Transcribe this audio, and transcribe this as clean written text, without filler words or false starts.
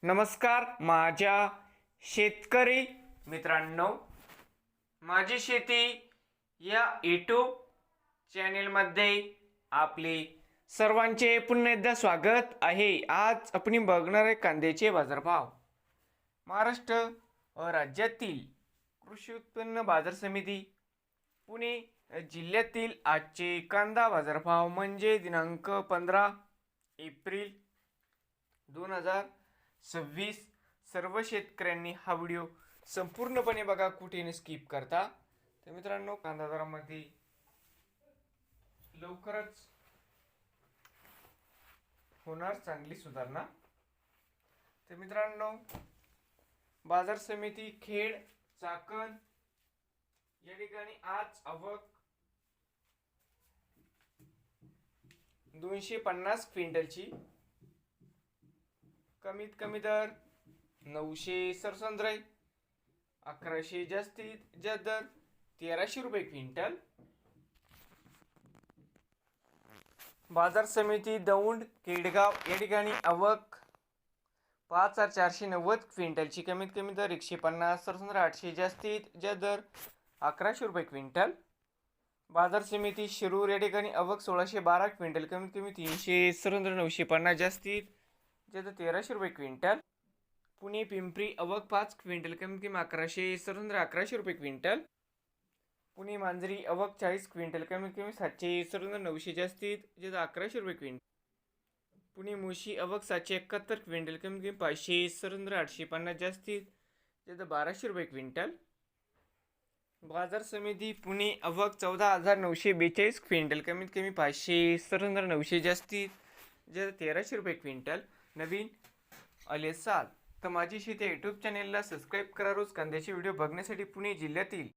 नमस्कार माझ्या शेतकरी मित्रांनो, माझी शेती या यूट्यूब चॅनेलमध्ये आपले सर्वांचे पुन्हा एकदा स्वागत आहे। आज आपण बघणार आहे कांद्याचे बाजारभाव। महाराष्ट्र व राज्यातील कृषी उत्पन्न बाजार समिती पुणे जिल्ह्यातील आजचे कांदा बाजारभाव म्हणजे दिनांक 15 एप्रिल 2026। सर्व शेतकऱ्यांनी हा व्हिडिओ संपूर्णपणे बघा, कुठेही स्किप करता। तर मित्रांनो, कांदा दरामध्ये लवकरच होणार चांगली सुधारणा। तर मित्रांनो, बाजार समिती खेड चाकण या ठिकाणी आज आवक 250 क्विंटलची, कमीत कमी दर 967, 1100 जास्तीत जास्त दर 1300 रुपये क्विंटल। बाजार समिती दौंड केडगाव या ठिकाणी आवक 5490 क्विंटलची, कमीत कमी दर 150, 800 जास्तीत जास्त दर 1100 रुपये क्विंटल। बाजार समिती शिरूर या ठिकाणी आवक 1612 क्विंटल, कमीत कमी 300, 950 जास्तीत जास्त 1300 रुपये क्विंटल। पुणे पिंपरी आवक 5 क्विंटल, कमीत कमी 1100, 1100 रुपये क्विंटल। पुणे मांजरी आवक 40 क्विंटल, कमीत कमी 700, 900 जास्तीत जास्त 1100 रुपये क्विंटल। पुणे मुशी आवक 771 क्विंटल, कमीत कमी 500, 850 जास्तीत जास्त 1200 रुपये क्विंटल। बाजार समिती पुणे आवक 14942 क्विंटल, कमीत कमी 500, 900 जास्तीत जास्त 1300 रुपये क्विंटल। नवीन आले असाल तर माझी शेती यूट्यूब चॅनेलला सबस्क्राईब करा। रोज कांद्याचे व्हिडिओ बघण्यासाठी पुणे जिल्ह्यातील